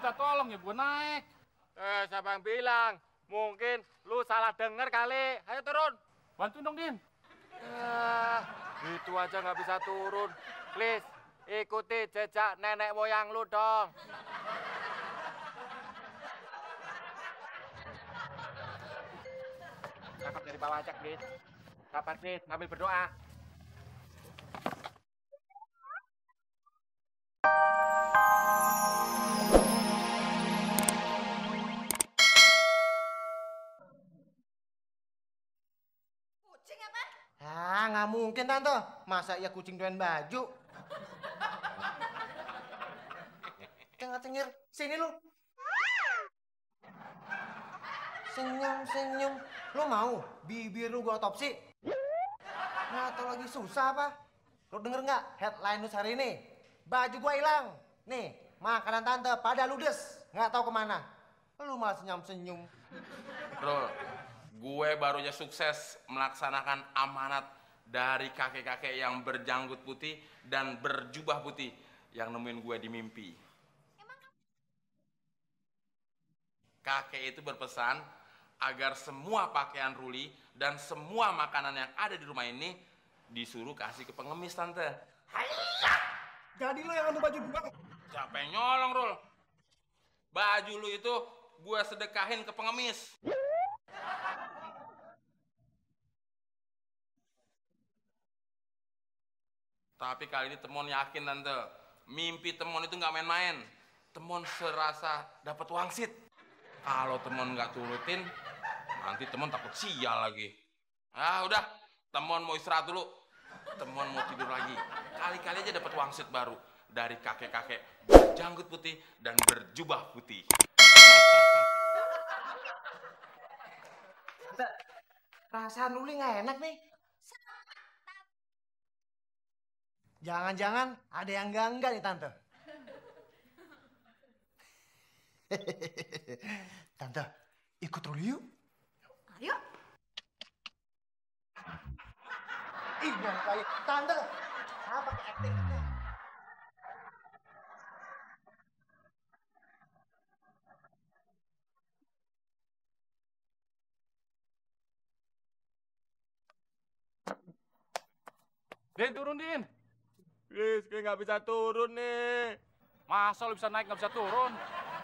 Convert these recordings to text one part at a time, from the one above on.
minta tolong ya gue naik. Siapa yang bilang? Mungkin lu salah denger kali. Ayo turun. Bantuin dong, Din. Gitu aja nggak bisa turun. Please, ikuti jejak nenek moyang lu dong. Kakak dari bawah aja, please. Kapan, please? Ngambil berdoa. Kucing apa? Nggak mungkin Tante. Masa iya kucing doyan baju? Cengir, sini lu. Senyum. Lu mau bibir lu gua otopsi? Nggak tau lagi susah apa? Lu denger nggak headline news hari ini? Baju gua hilang. Nih, makanan Tante pada ludes. Nggak tahu kemana. Lu malah senyum. Rul, gue barunya sukses melaksanakan amanat dari kakek-kakek yang berjanggut putih dan berjubah putih yang nemuin gue di mimpi. Kakek itu berpesan agar semua pakaian Ruli dan semua makanan yang ada di rumah ini disuruh kasih ke pengemis, Tante. Hayah! Jadi lu yang ambil baju gua? Siapa yang nyolong, Rul? Baju lu itu gue sedekahin ke pengemis. Tapi kali ini Temon yakin, Tante. Mimpi Temon itu nggak main-main. Temon serasa dapat wangsit. Kalau Temon nggak turutin, nanti Temon takut sial lagi. Udah, Temon mau istirahat dulu. Temon mau tidur lagi. Kali-kali aja dapat wangsit baru dari kakek-kakek berjanggut putih dan berjubah putih. Perasaan Luli nggak enak nih. Jangan-jangan ada yang gangga nih Tante. Tante, ikut Ruli yuk. Ayo. Ih, jangan kayak Tante. Apa ke acting? Din, turun, Din. Please, gue nggak bisa turun nih. Masa lu bisa naik nggak bisa turun?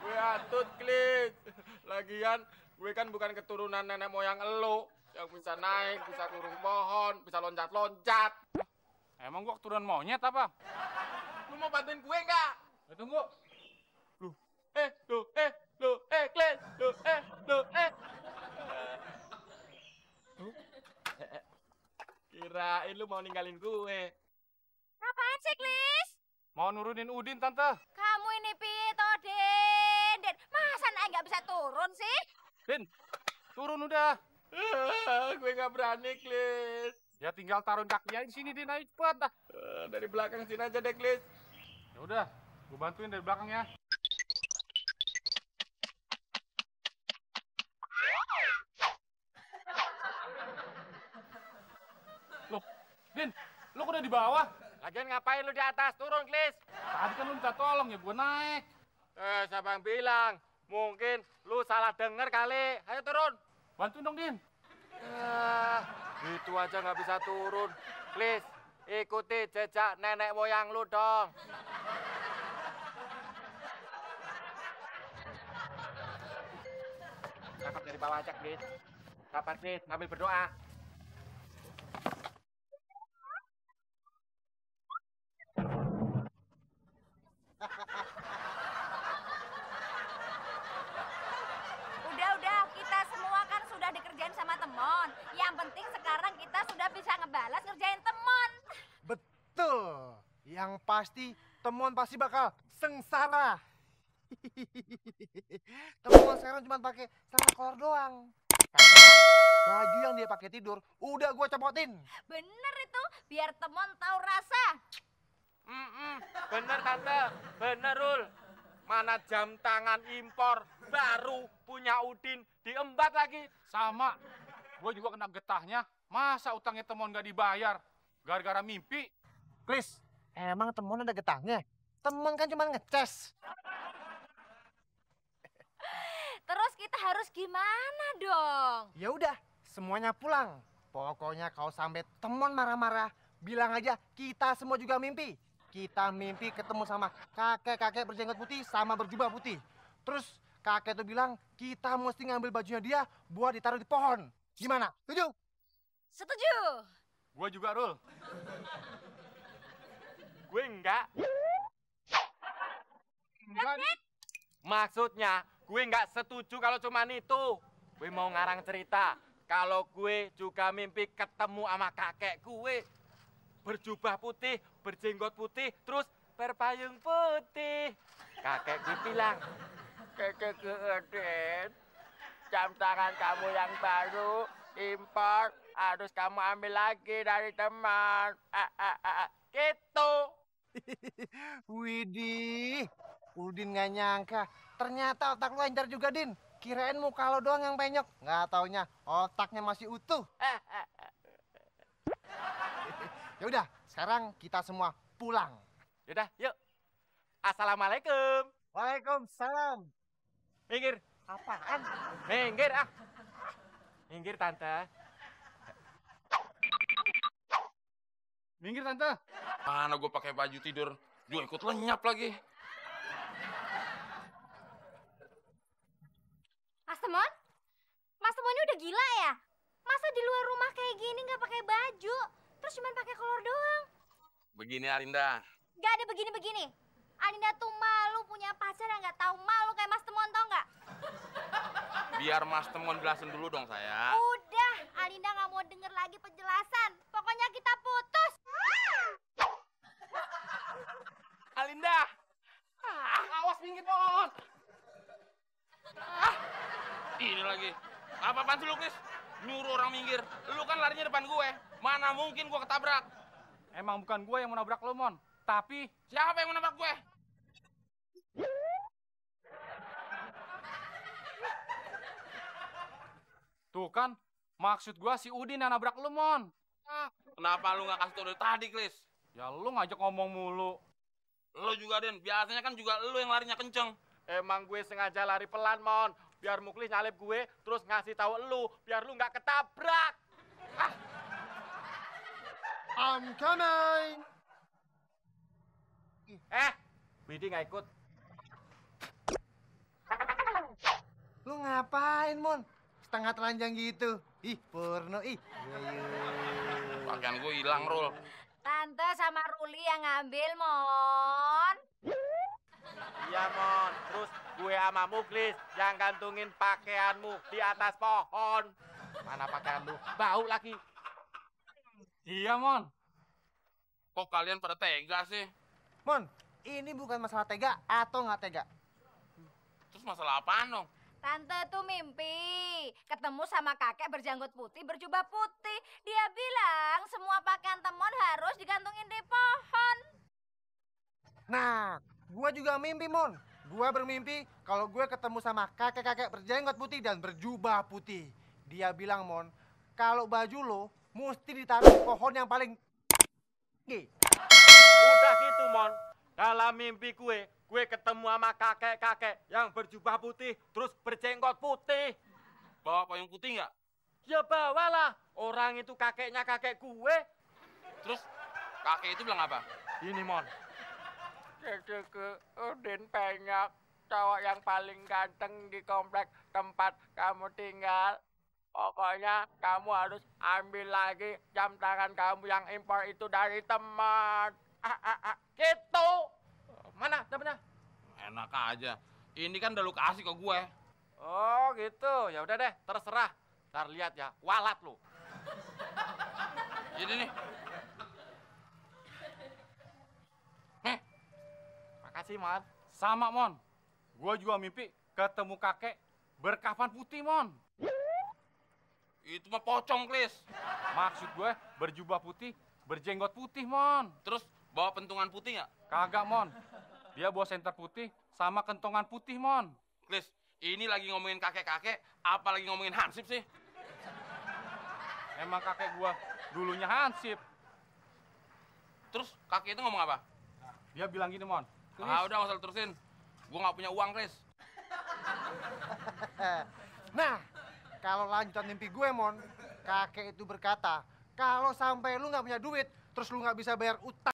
Gue atut, please. Lagian, gue kan bukan keturunan nenek moyang elu. Yang bisa naik, bisa turun pohon, bisa loncat-loncat. Emang gua keturunan monyet apa? Lu mau bantuin gue nggak? Tunggu. Kles. Kirain lu mau ninggalin gue. Apaan sih, Klis? Mau nurunin Udin, Tante. Kamu ini piye toh, Den? Masa naik nggak bisa turun sih? Din, turun udah. Gue nggak berani, Klis. Ya tinggal taruh kakinya di sini, Din. Ayo cepet. Dari belakang sini aja deh, Klis. Ya udah, gua bantuin dari belakangnya. Loh, Din, lu kok udah di bawah? Lagian ngapain lu di atas? Turun, Klis. Tadi kan lu minta tolong ya gua naik. Siapa yang bilang? Mungkin lu salah denger kali. Ayo turun. Bantuin dong, Din. Gitu aja nggak bisa turun. Please, ikuti jejak nenek moyang lu dong. Kakak dari bawah aja, please. Kapan, please? Ngambil berdoa. Udah, kita semua kan sudah dikerjain sama Temon. Yang penting sekarang kita sudah bisa ngebalas ngerjain Temon. Betul. Yang pasti Temon pasti bakal sengsara. Temon sekarang cuma pakai celana kolor doang. Karena baju yang dia pakai tidur udah gue copotin. Bener itu, biar Temon tahu rasa. Bener, Tante. Bener, Rul. Mana jam tangan impor baru punya Udin diembat lagi. Sama. Gua juga kena getahnya. Masa utangnya Temon nggak dibayar? Gara-gara mimpi. Please, emang Temon ada getahnya? Temon kan cuma ngeces. kita harus gimana dong? Ya udah, semuanya pulang. Pokoknya kau sampai Temon marah-marah, bilang aja kita semua juga mimpi. Kita mimpi ketemu sama kakek-kakek berjenggot putih sama berjubah putih. Terus kakek tuh bilang kita mesti ngambil bajunya dia buat ditaruh di pohon. Gimana? Setuju? Setuju. Gua juga, Rul. Gue enggak. Enggak. Maksudnya, gue enggak setuju kalau cuman itu. Gue mau ngarang cerita. Kalau gue juga mimpi ketemu sama kakek gue. Berjubah putih, berjenggot putih, terus berpayung putih. Kakek gue bilang, kakek gue Odin, jam tangan kamu yang baru, impor, harus kamu ambil lagi dari teman. Gitu. Widih, Udin nggak nyangka. Ternyata otak lu encer juga, Din. Kirain muka lo doang yang penyok. Nggak taunya otaknya masih utuh. Ya udah, sekarang kita semua pulang. Yaudah, yuk. Assalamualaikum. Waalaikumsalam. Minggir. Apaan? Minggir, ah. Minggir, Tante. Minggir, Tante. Mana gue pakai baju tidur, juga ikut lenyap lagi. Mas Temon? Mas Temonnya udah gila ya? Masa di luar rumah kayak gini nggak pakai baju? Terus cuma pakai kolor doang? Begini Arinda, Gak ada begini-begini. Aninda tuh malu punya pacar yang nggak tahu malu kayak Mas Temon, tau nggak? biar Mas Temon jelasin dulu dong saya. Udah, Aninda nggak mau denger lagi penjelasan. Pokoknya kita putus. Alinda, Awas minggir, Mon. ini lagi. Apa-apaan sih lu, Chris? Nyuruh orang minggir. Lu kan larinya depan gue. Mana mungkin gue ketabrak? Emang bukan gue yang mau nabrak lo, Mon. Tapi Siapa yang mau nabrak gue? tuh kan, maksud gue si Udin yang nabrak lo, Mon. Kenapa lu nggak kasih tau dari tadi, Chris? Ya lu ngajak ngomong mulu. Lu juga, Den. Biasanya kan juga lu yang larinya kenceng. Emang gue sengaja lari pelan, Mon. Biar Muklis nyalip gue, terus ngasih tahu lu, biar lu nggak ketabrak. I'm coming. Widi nggak ikut. Lu ngapain, Mon? Setengah telanjang gitu. Ih, porno, ih. Pakaian gue hilang, Rul. Tante sama Ruli yang ngambil, Mon. Iya, Mon. Terus gue sama Muklis yang gantungin pakaianmu di atas pohon. Mana pakaian lu? Bau lagi. Iya, Mon. Kok kalian pada tega sih? Mon, ini bukan masalah tega atau nggak tega. Terus masalah apaan dong? Tante tuh mimpi ketemu sama kakek berjanggut putih, berjubah putih. Dia bilang semua pakaian Temon harus digantungin di pohon. Nah, gua juga mimpi, Mon. Gua bermimpi kalau gue ketemu sama kakek-kakek berjenggot putih dan berjubah putih. Dia bilang, Mon, kalau baju lo mesti ditaruh di pohon yang paling tinggi. Udah gitu, Mon. Dalam mimpi gue ketemu sama kakek-kakek yang berjubah putih, terus berjenggot putih. Bawa payung putih nggak? Ya bawalah, orang itu kakeknya kakek gue. Terus kakek itu bilang apa? Ini, Mon. Kakekku Udin banyak cowok yang paling ganteng di komplek tempat kamu tinggal. Pokoknya kamu harus ambil lagi jam tangan kamu yang impor itu dari teman. Gitu. Mana temennya? Enak aja. Ini kan udah lu kasih ke gue. Oh gitu. Ya udah deh, terserah. Ntar lihat ya, walat lu. Ini nih. Makasih, Mon. Sama, Mon. Gua juga mimpi ketemu kakek berkafan putih, Mon. Itu mah pocong, Chris. Maksud gue berjubah putih, berjenggot putih, Mon. Terus bawa pentungan putih nggak? Kagak, Mon. Dia bawa senter putih sama kentongan putih, Mon. Chris, ini lagi ngomongin kakek-kakek, apa lagi ngomongin Hansip sih? Emang kakek gua dulunya Hansip. Terus kakek itu ngomong apa? Dia bilang gini, Mon. Ah udah nggak usah lu terusin. Gue nggak punya uang, Chris. Nah, kalau lanjutan mimpi gue, Mon, kakek itu berkata, kalau sampai lu nggak punya duit, terus lu nggak bisa bayar utang.